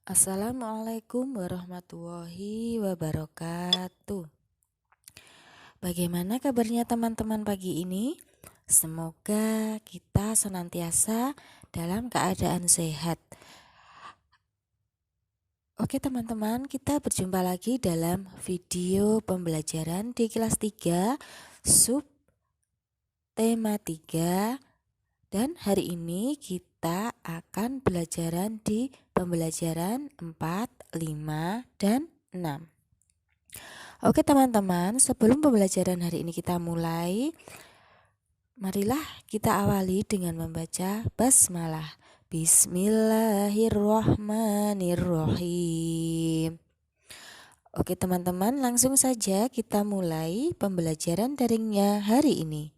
Assalamualaikum warahmatullahi wabarakatuh. Bagaimana kabarnya teman-teman pagi ini? Semoga kita senantiasa dalam keadaan sehat. Oke teman-teman, kita berjumpa lagi dalam video pembelajaran di kelas 3 sub tema 3. Dan hari ini kita akan belajaran di pembelajaran 4, 5, dan 6. Oke teman-teman, sebelum pembelajaran hari ini kita mulai, marilah kita awali dengan membaca basmalah. Bismillahirrahmanirrahim. Oke teman-teman, langsung saja kita mulai pembelajaran daringnya hari ini.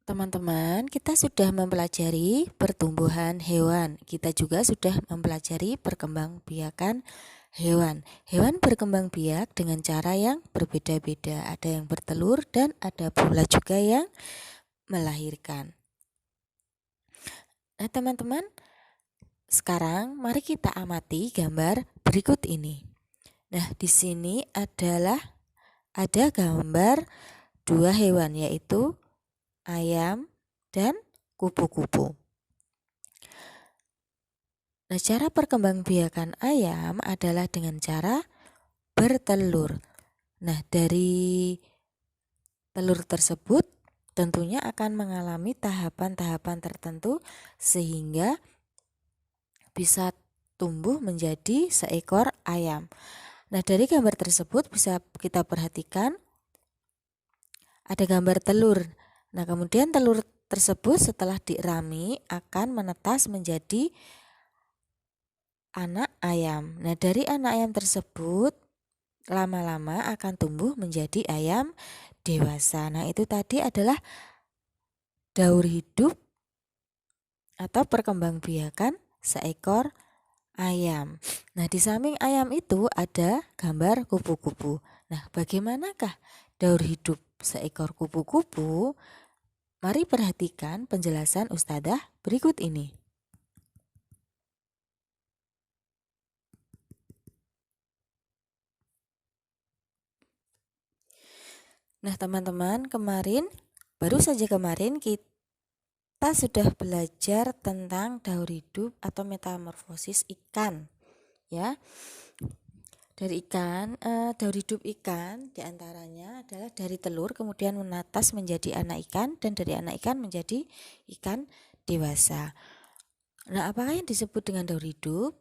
Teman-teman, kita sudah mempelajari pertumbuhan hewan. Kita juga sudah mempelajari perkembangbiakan hewan. Hewan berkembang biak dengan cara yang berbeda-beda. Ada yang bertelur dan ada pula juga yang melahirkan. Nah, teman-teman, sekarang mari kita amati gambar berikut ini. Nah, di sini ada gambar dua hewan, yaitu ayam dan kupu-kupu. Nah, cara perkembangbiakan ayam adalah dengan cara bertelur. Nah, dari telur tersebut tentunya akan mengalami tahapan-tahapan tertentu sehingga bisa tumbuh menjadi seekor ayam. Nah, dari gambar tersebut bisa kita perhatikan ada gambar telur. Nah, kemudian telur tersebut setelah dirami akan menetas menjadi anak ayam. Nah, dari anak ayam tersebut lama-lama akan tumbuh menjadi ayam dewasa. Nah, itu tadi adalah daur hidup atau perkembangbiakan seekor ayam. Nah, di samping ayam itu ada gambar kupu-kupu. Nah, bagaimanakah daur hidup seekor kupu-kupu? Mari perhatikan penjelasan Ustadzah berikut ini. Nah, teman-teman, baru saja kemarin kita sudah belajar tentang daur hidup atau metamorfosis ikan, ya. Dari ikan, daur hidup ikan diantaranya adalah dari telur kemudian menetas menjadi anak ikan dan dari anak ikan menjadi ikan dewasa. Nah, apakah yang disebut dengan daur hidup?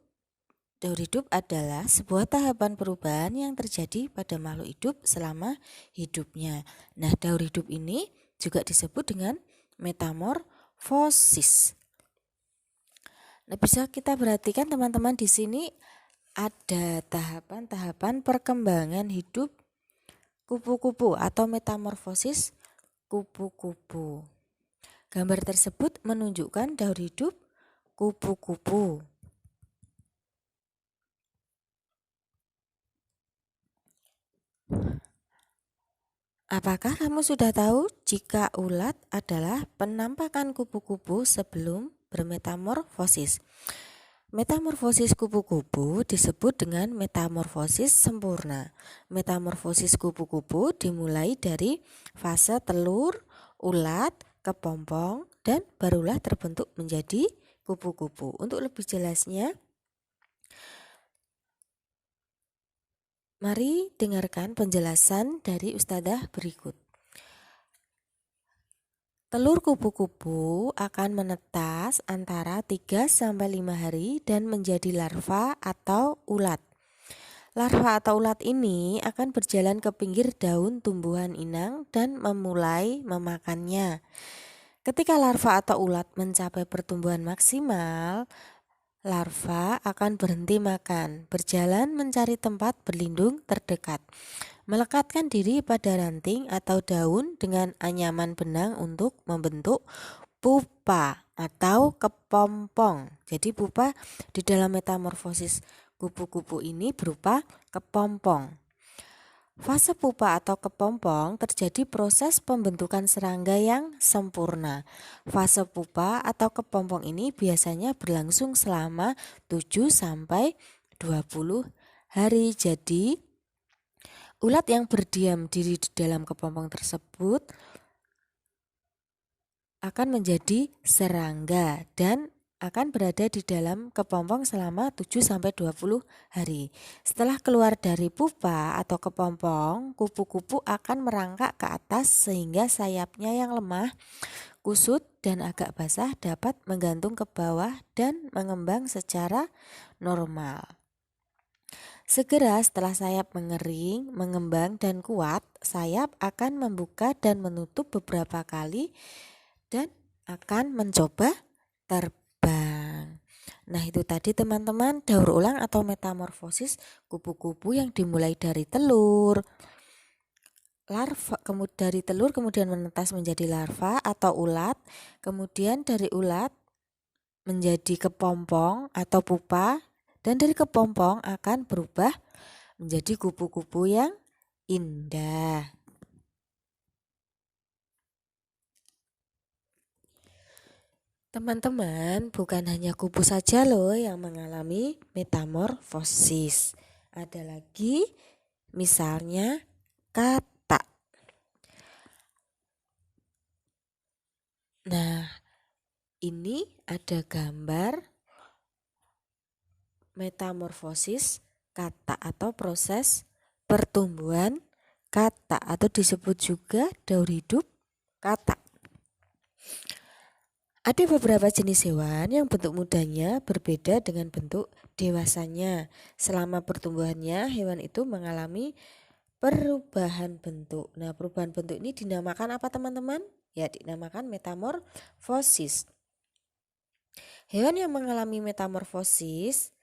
Daur hidup adalah sebuah tahapan perubahan yang terjadi pada makhluk hidup selama hidupnya. Nah, daur hidup ini juga disebut dengan metamorfosis. Nah, bisa kita perhatikan teman-teman di sini ada tahapan-tahapan perkembangan hidup kupu-kupu atau metamorfosis kupu-kupu. Gambar tersebut menunjukkan daur hidup kupu-kupu. Apakah kamu sudah tahu jika ulat adalah penampakan kupu-kupu sebelum bermetamorfosis? Metamorfosis kupu-kupu disebut dengan metamorfosis sempurna. Metamorfosis kupu-kupu dimulai dari fase telur, ulat, kepompong, dan barulah terbentuk menjadi kupu-kupu. Untuk lebih jelasnya, mari dengarkan penjelasan dari Ustadzah berikut. Telur kupu-kupu akan menetas antara 3-5 hari dan menjadi larva atau ulat. Larva atau ulat ini akan berjalan ke pinggir daun tumbuhan inang dan memulai memakannya. Ketika larva atau ulat mencapai pertumbuhan maksimal, larva akan berhenti makan, berjalan mencari tempat berlindung terdekat, melekatkan diri pada ranting atau daun dengan anyaman benang untuk membentuk pupa atau kepompong. Jadi pupa di dalam metamorfosis kupu-kupu ini berupa kepompong. Fase pupa atau kepompong terjadi proses pembentukan serangga yang sempurna. Fase pupa atau kepompong ini biasanya berlangsung selama 7-20 hari. Jadi, ulat yang berdiam diri di dalam kepompong tersebut akan menjadi serangga dan akan berada di dalam kepompong selama 7-20 hari. Setelah keluar dari pupa atau kepompong, kupu-kupu akan merangkak ke atas sehingga sayapnya yang lemah, kusut, dan agak basah dapat menggantung ke bawah dan mengembang secara normal. Segera setelah sayap mengering, mengembang, dan kuat, sayap akan membuka dan menutup beberapa kali dan akan mencoba terbang. Nah, itu tadi teman-teman daur ulang atau metamorfosis kupu-kupu yang dimulai dari telur. Dari telur kemudian menetas menjadi larva atau ulat, kemudian dari ulat menjadi kepompong atau pupa, dan dari kepompong akan berubah menjadi kupu-kupu yang indah. Teman-teman, bukan hanya kupu saja loh yang mengalami metamorfosis. Ada lagi misalnya katak. Nah, ini ada gambar metamorfosis katak atau proses pertumbuhan katak atau disebut juga daur hidup katak. Ada beberapa jenis hewan yang bentuk mudanya berbeda dengan bentuk dewasanya. Selama pertumbuhannya, hewan itu mengalami perubahan bentuk. Nah, perubahan bentuk ini dinamakan apa teman-teman? Ya, dinamakan metamorfosis. Hewan yang mengalami metamorfosis,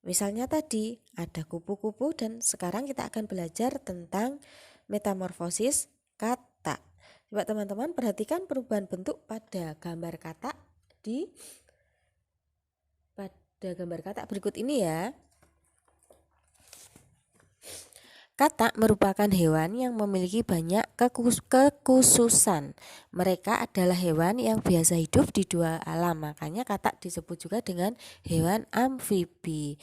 misalnya tadi ada kupu-kupu, dan sekarang kita akan belajar tentang metamorfosis katak. Coba teman-teman perhatikan perubahan bentuk pada gambar katak pada gambar katak berikut ini ya. Katak merupakan hewan yang memiliki banyak kekhususan. Mereka adalah hewan yang biasa hidup di dua alam, makanya katak disebut juga dengan hewan amfibi.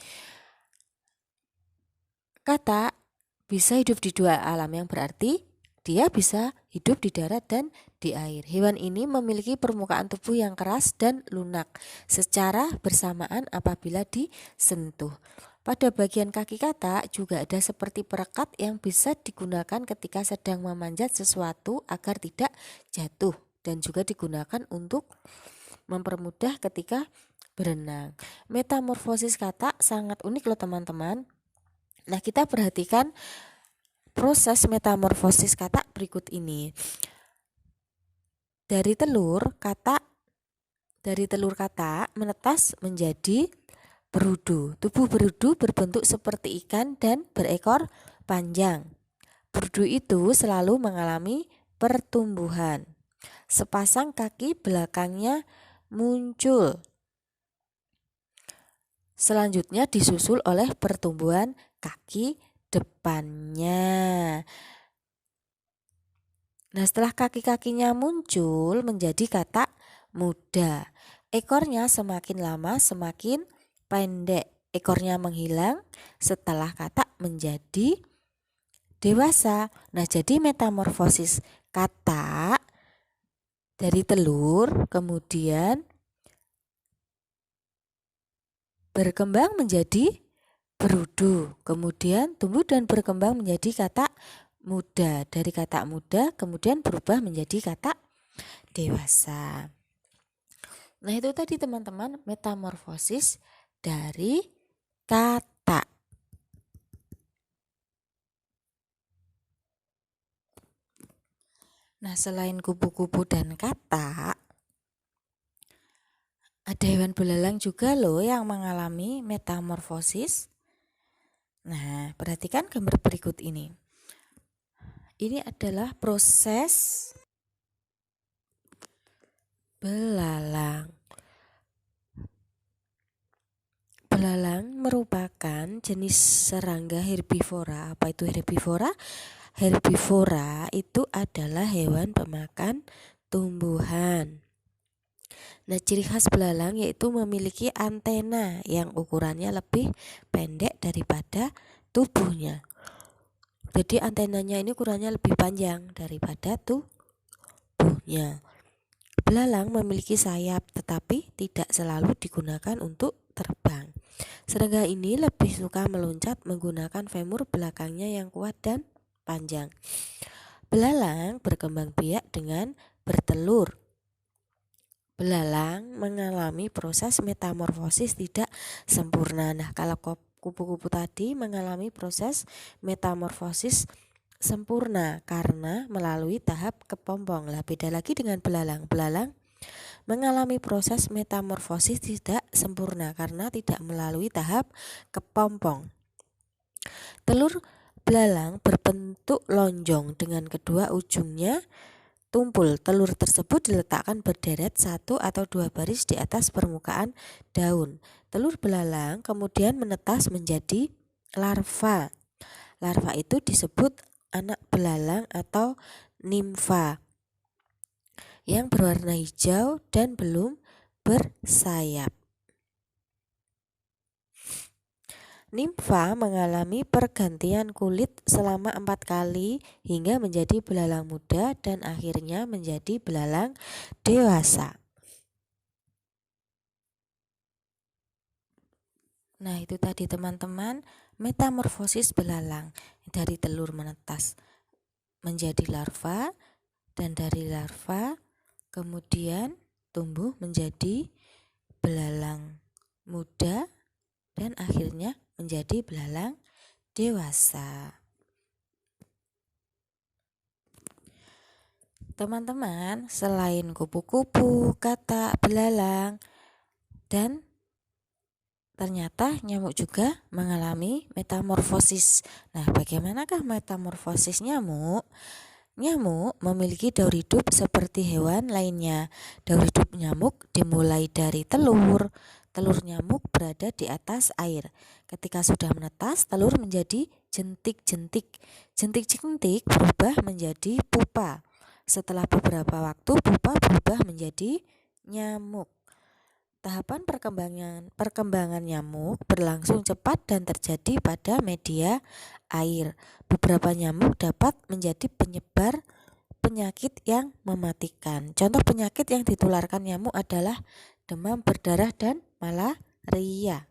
Katak bisa hidup di dua alam, yang berarti dia bisa hidup di darat dan di air. Hewan ini memiliki permukaan tubuh yang keras dan lunak secara bersamaan apabila disentuh. Pada bagian kaki katak juga ada seperti perekat yang bisa digunakan ketika sedang memanjat sesuatu agar tidak jatuh, dan juga digunakan untuk mempermudah ketika berenang. Metamorfosis katak sangat unik loh teman-teman. Nah, kita perhatikan proses metamorfosis katak berikut ini. Dari telur katak menetas menjadi berudu. Tubuh berudu berbentuk seperti ikan dan berekor panjang. Berudu itu selalu mengalami pertumbuhan. Sepasang kaki belakangnya muncul. Selanjutnya disusul oleh pertumbuhan kaki depannya. Nah, setelah kaki-kakinya muncul menjadi katak muda. Ekornya semakin lama semakin pendek. Ekornya menghilang setelah katak menjadi dewasa. Nah, jadi metamorfosis katak dari telur kemudian berkembang menjadi berudu, kemudian tumbuh dan berkembang menjadi katak muda. Dari katak muda kemudian berubah menjadi katak dewasa. Nah, itu tadi teman-teman metamorfosis dari katak. Nah, selain kupu-kupu dan katak, ada hewan belalang juga loh yang mengalami metamorfosis. Nah, perhatikan gambar berikut ini. Ini adalah proses belalang. Belalang merupakan jenis serangga herbivora. Apa itu herbivora? Herbivora itu adalah hewan pemakan tumbuhan. Nah, ciri khas belalang yaitu memiliki antena yang ukurannya lebih pendek daripada tubuhnya. Jadi antenanya ini ukurannya lebih panjang daripada tubuhnya. Belalang memiliki sayap tetapi tidak selalu digunakan untuk terbang. Serangga ini lebih suka meloncat menggunakan femur belakangnya yang kuat dan panjang. Belalang berkembang biak dengan bertelur. Belalang mengalami proses metamorfosis tidak sempurna. Nah, kalau kupu-kupu tadi mengalami proses metamorfosis sempurna karena melalui tahap kepompong. Lah, beda lagi dengan belalang. Belalang mengalami proses metamorfosis tidak sempurna karena tidak melalui tahap kepompong. Telur belalang berbentuk lonjong dengan kedua ujungnya tumpul. Telur tersebut diletakkan berderet 1 atau 2 baris di atas permukaan daun. Telur belalang kemudian menetas menjadi larva. Larva itu disebut anak belalang atau nimfa yang berwarna hijau dan belum bersayap. Nimfa mengalami pergantian kulit selama 4 kali hingga menjadi belalang muda dan akhirnya menjadi belalang dewasa. Nah, itu tadi teman-teman, metamorfosis belalang. Dari telur menetas menjadi larva, dan dari larva kemudian tumbuh menjadi belalang muda dan akhirnya menjadi belalang dewasa. Teman-teman, selain kupu-kupu, katak, belalang, dan ternyata nyamuk juga mengalami metamorfosis. Nah, bagaimanakah metamorfosis nyamuk? Nyamuk memiliki daur hidup seperti hewan lainnya. Daur hidup nyamuk dimulai dari telur. Telur nyamuk berada di atas air. Ketika sudah menetas, telur menjadi jentik-jentik. Jentik-jentik berubah menjadi pupa. Setelah beberapa waktu, pupa berubah menjadi nyamuk. Tahapan perkembangan nyamuk berlangsung cepat dan terjadi pada media air. Beberapa nyamuk dapat menjadi penyebar penyakit yang mematikan. Contoh penyakit yang ditularkan nyamuk adalah demam berdarah dan malaria.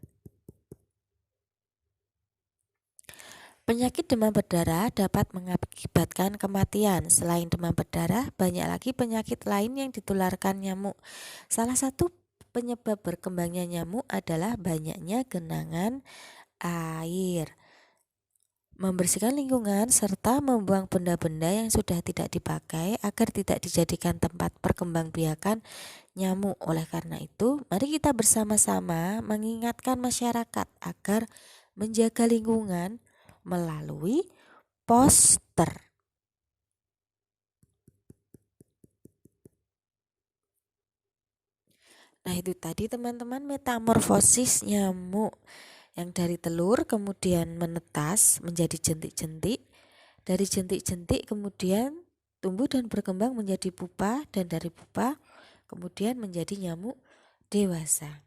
Penyakit demam berdarah dapat mengakibatkan kematian. Selain demam berdarah, banyak lagi penyakit lain yang ditularkan nyamuk. Salah satu penyebab berkembangnya nyamuk adalah banyaknya genangan air. Membersihkan lingkungan serta membuang benda-benda yang sudah tidak dipakai agar tidak dijadikan tempat perkembangbiakan nyamuk. Oleh karena itu, mari kita bersama-sama mengingatkan masyarakat agar menjaga lingkungan melalui poster. Nah, itu tadi teman-teman metamorfosis nyamuk yang dari telur kemudian menetas menjadi jentik-jentik. Dari jentik-jentik kemudian tumbuh dan berkembang menjadi pupa, dan dari pupa kemudian menjadi nyamuk dewasa.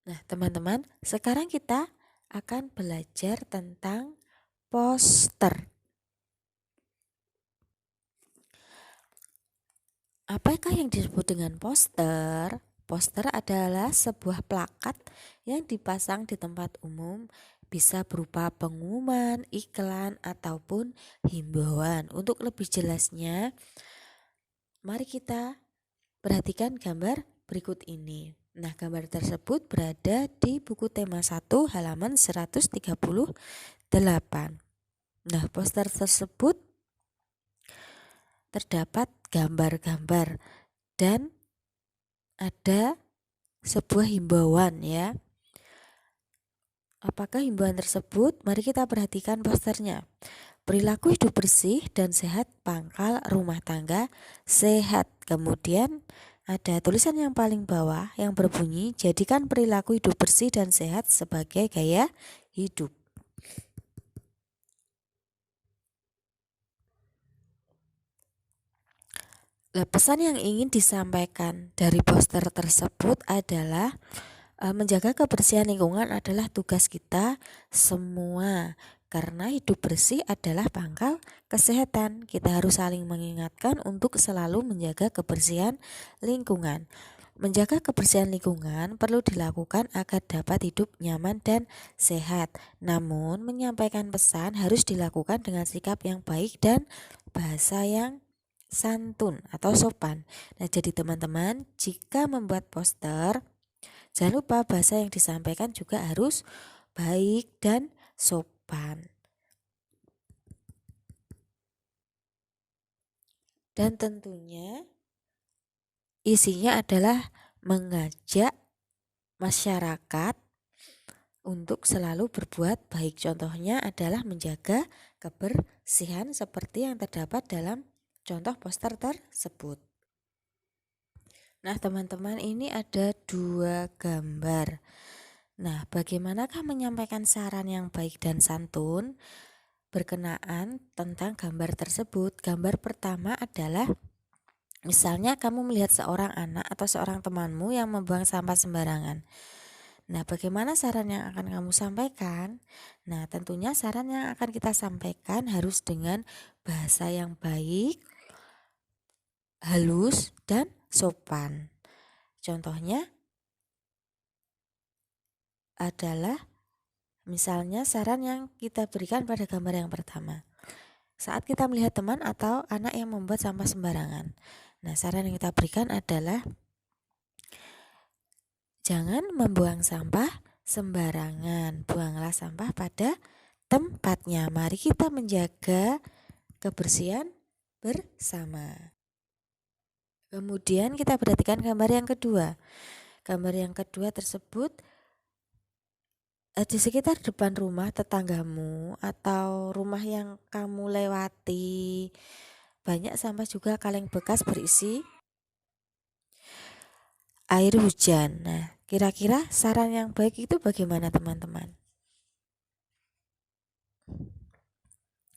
Nah, teman-teman, sekarang kita akan belajar tentang poster. Apakah yang disebut dengan poster? Poster adalah sebuah plakat yang dipasang di tempat umum, bisa berupa pengumuman, iklan, ataupun himbauan. Untuk lebih jelasnya, mari kita perhatikan gambar berikut ini. Nah, gambar tersebut berada di buku tema 1 halaman 138. Nah, poster tersebut terdapat gambar-gambar dan ada sebuah himbauan ya. Apakah himbauan tersebut? Mari kita perhatikan posternya. Perilaku hidup bersih dan sehat pangkal rumah tangga sehat. Kemudian ada tulisan yang paling bawah yang berbunyi, jadikan perilaku hidup bersih dan sehat sebagai gaya hidup. Pesan yang ingin disampaikan dari poster tersebut adalah menjaga kebersihan lingkungan adalah tugas kita semua, karena hidup bersih adalah pangkal kesehatan. Kita harus saling mengingatkan untuk selalu menjaga kebersihan lingkungan. Menjaga kebersihan lingkungan perlu dilakukan agar dapat hidup nyaman dan sehat. Namun, menyampaikan pesan harus dilakukan dengan sikap yang baik dan bahasa yang santun atau sopan. Nah, jadi teman-teman, jika membuat poster, jangan lupa bahasa yang disampaikan juga harus baik dan sopan. Dan tentunya isinya adalah mengajak masyarakat untuk selalu berbuat baik. Contohnya adalah menjaga kebersihan seperti yang terdapat dalam contoh poster tersebut. Nah, teman-teman, ini ada 2 gambar. Nah, bagaimanakah menyampaikan saran yang baik dan santun berkenaan tentang gambar tersebut? Gambar pertama adalah misalnya kamu melihat seorang anak atau seorang temanmu yang membuang sampah sembarangan. Nah, bagaimana saran yang akan kamu sampaikan? Nah, tentunya saran yang akan kita sampaikan harus dengan bahasa yang baik, halus, dan sopan. Contohnya adalah misalnya saran yang kita berikan pada gambar yang pertama. Saat kita melihat teman atau anak yang membuat sampah sembarangan. Nah, saran yang kita berikan adalah jangan membuang sampah sembarangan. Buanglah sampah pada tempatnya. Mari kita menjaga kebersihan bersama. Kemudian kita perhatikan gambar yang kedua. Gambar yang kedua tersebut di sekitar depan rumah tetanggamu atau rumah yang kamu lewati banyak sampah juga kaleng bekas berisi air hujan. Nah, kira-kira saran yang baik itu bagaimana, teman-teman?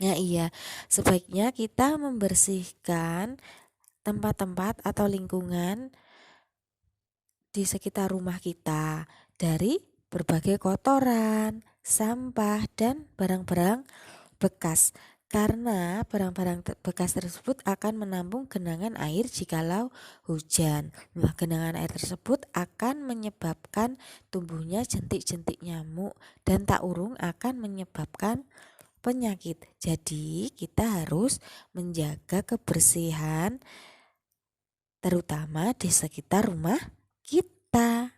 Nah, iya, sebaiknya kita membersihkan tempat-tempat atau lingkungan di sekitar rumah kita dari berbagai kotoran, sampah, dan barang-barang bekas, karena barang-barang bekas tersebut akan menampung genangan air jikalau hujan. Nah, genangan air tersebut akan menyebabkan tumbuhnya jentik-jentik nyamuk dan tak urung akan menyebabkan penyakit. Jadi kita harus menjaga kebersihan terutama di sekitar rumah kita.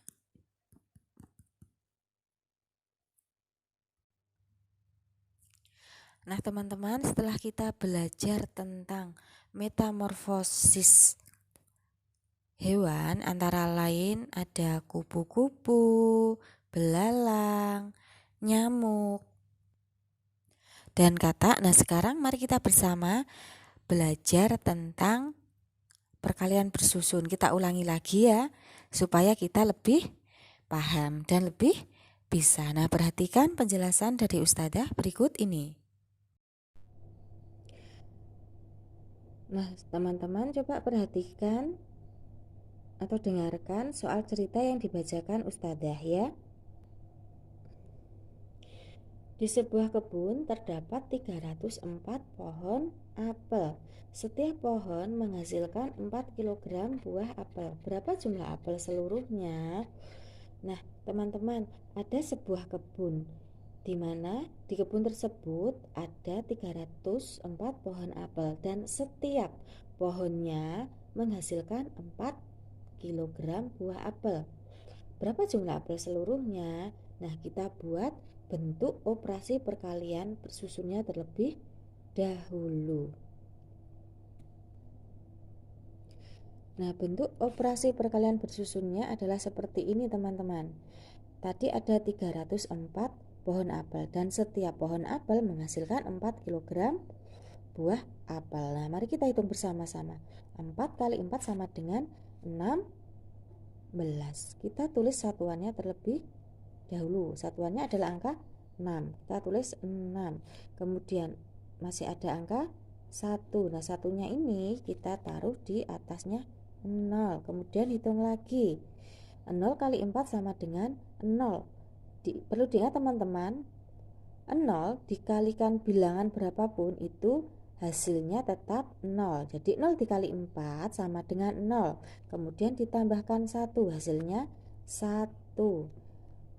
Nah, teman-teman, setelah kita belajar tentang metamorfosis hewan, antara lain ada kupu-kupu, belalang, nyamuk, dan katak. Nah, sekarang mari kita bersama belajar tentang perkalian bersusun. Kita ulangi lagi ya, supaya kita lebih paham dan lebih bisa. Nah, perhatikan penjelasan dari Ustadzah berikut ini. Nah, teman-teman coba perhatikan atau dengarkan soal cerita yang dibacakan Ustadzah ya. Di sebuah kebun terdapat 304 pohon apel. Setiap pohon menghasilkan 4 kg buah apel. Berapa jumlah apel seluruhnya? Nah, teman-teman, ada sebuah kebun di mana di kebun tersebut ada 304 pohon apel dan setiap pohonnya menghasilkan 4 kg buah apel. Berapa jumlah apel seluruhnya? Nah, kita buat bentuk operasi perkalian bersusunnya terlebih dahulu. Nah, bentuk operasi perkalian bersusunnya adalah seperti ini, teman-teman. Tadi ada 304 pohon apel dan setiap pohon apel menghasilkan 4 kg buah apel. Nah, mari kita hitung bersama-sama. 4 kali 4 sama dengan 16. Kita tulis satuannya terlebih dahulu. Satuannya adalah angka 6. Kita tulis 6. Kemudian masih ada angka 1. Nah, satunya ini kita taruh di atasnya 0. Kemudian hitung lagi. 0 kali 4 sama dengan 0. Perlu diingat teman-teman, 0 dikalikan bilangan berapapun itu hasilnya tetap 0. Jadi 0 dikali 4 sama dengan 0. Kemudian ditambahkan 1, hasilnya 1.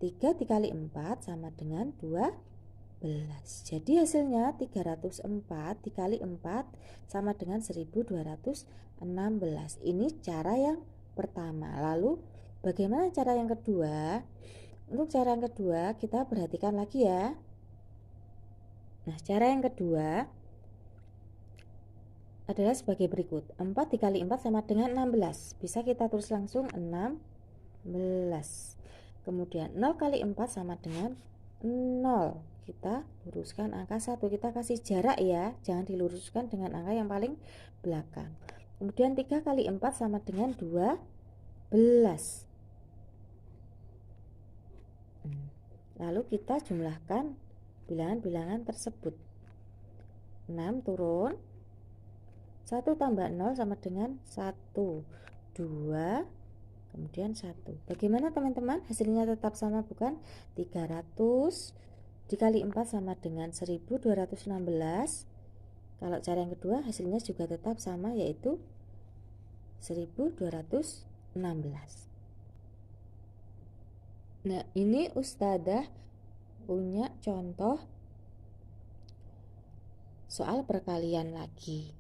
3 dikali 4 sama dengan 12. Jadi hasilnya 304 dikali 4 sama dengan 1216. Ini cara yang pertama. Lalu bagaimana cara yang kedua? Untuk cara yang kedua kita perhatikan lagi ya. Nah, cara yang kedua adalah sebagai berikut. 4 dikali 4 sama dengan 16. Bisa kita tulis langsung 16. Kemudian 0 kali 4 sama dengan 0. Kita luruskan angka 1. Kita kasih jarak ya, jangan diluruskan dengan angka yang paling belakang. Kemudian 3 kali 4 sama dengan 12. Lalu kita jumlahkan bilangan-bilangan tersebut. 6 turun 1 tambah 0 sama dengan 1. 2 kemudian 1. Bagaimana teman-teman? Hasilnya tetap sama bukan? 300 dikali 4 sama dengan 1216. Kalau cara yang kedua hasilnya juga tetap sama, yaitu 1216. Nah, ini Ustadzah punya contoh soal perkalian lagi.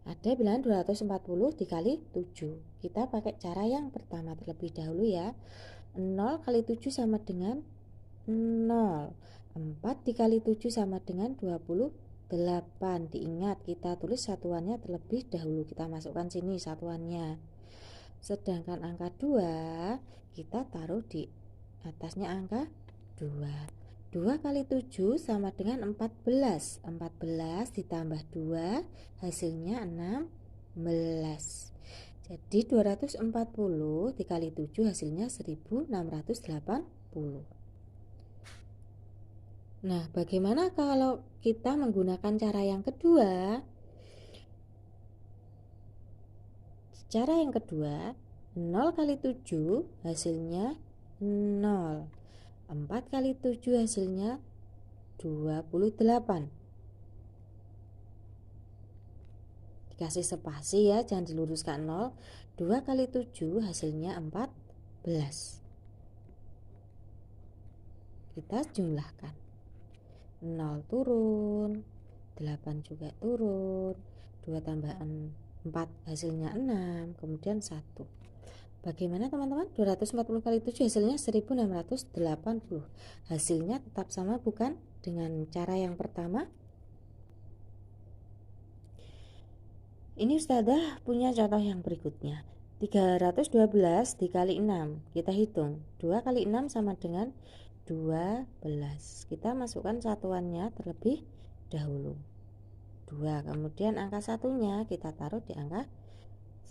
Ada bilangan 240 dikali 7. Kita pakai cara yang pertama terlebih dahulu ya. 0 kali 7 sama dengan 0. 4 dikali 7 sama dengan 28. Diingat kita tulis satuannya terlebih dahulu. Kita masukkan sini satuannya. Sedangkan angka 2 kita taruh di atasnya angka 2. 2 kali 7 sama dengan 14. 14 ditambah 2 hasilnya 16. Jadi 240 dikali 7 hasilnya 1680. Nah, bagaimana kalau kita menggunakan cara yang kedua? Cara yang kedua, 0 kali 7 hasilnya 0. 4 kali 7 hasilnya 28. Dikasih spasi ya, jangan diluruskan 0. 2 kali 7 hasilnya 14. Kita jumlahkan. 0 turun, 8 juga turun, 2 tambah 4 hasilnya 6, kemudian 1. Bagaimana teman-teman? 240 kali 7 hasilnya 1680. Hasilnya tetap sama bukan dengan cara yang pertama? Ini Ustadzah punya contoh yang berikutnya. 312 dikali 6. Kita hitung. 2 kali 6 sama dengan 12. Kita masukkan satuannya terlebih dahulu. 2. Kemudian angka satunya kita taruh di angka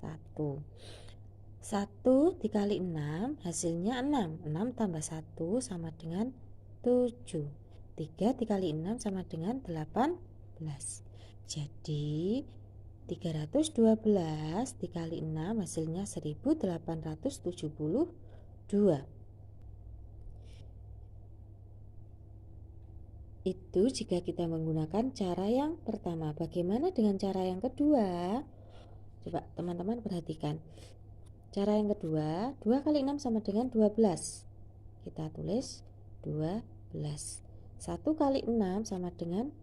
1. 1 dikali 6 hasilnya 6. 6 tambah 1 sama dengan 7. 3 dikali 6 sama dengan 18. Jadi 312 dikali 6 hasilnya 1872. Itu jika kita menggunakan cara yang pertama. Bagaimana dengan cara yang kedua? Coba teman-teman perhatikan. Cara yang kedua, 2 kali 6 sama dengan 12. Kita tulis 12. 1 kali 6 sama dengan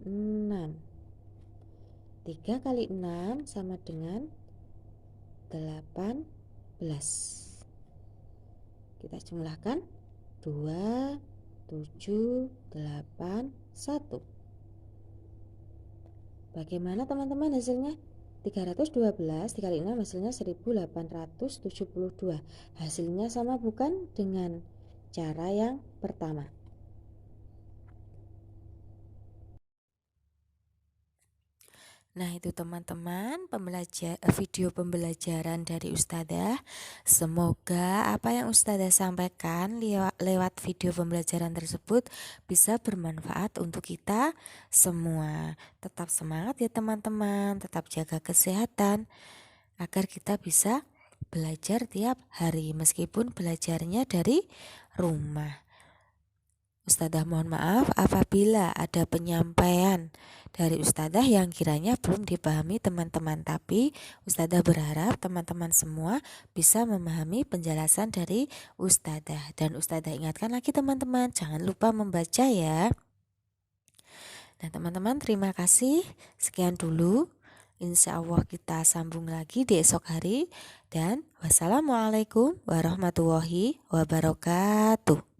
6. 3 kali 6 sama dengan 18. Kita jumlahkan 2, 7, 8, 1. Bagaimana teman-teman hasilnya? 312 dikali 6 hasilnya 1872. Hasilnya sama bukan dengan cara yang pertama? Nah, itu teman-teman video pembelajaran dari Ustadzah. Semoga apa yang Ustadzah sampaikan lewat video pembelajaran tersebut bisa bermanfaat untuk kita semua. Tetap semangat ya teman-teman, tetap jaga kesehatan agar kita bisa belajar tiap hari meskipun belajarnya dari rumah. Ustadzah mohon maaf apabila ada penyampaian dari Ustadzah yang kiranya belum dipahami teman-teman, tapi Ustadzah berharap teman-teman semua bisa memahami penjelasan dari Ustadzah. Dan Ustadzah ingatkan lagi teman-teman, jangan lupa membaca ya. Nah teman-teman, terima kasih. Sekian dulu. Insya Allah kita sambung lagi di esok hari. Dan wassalamualaikum warahmatullahi wabarakatuh.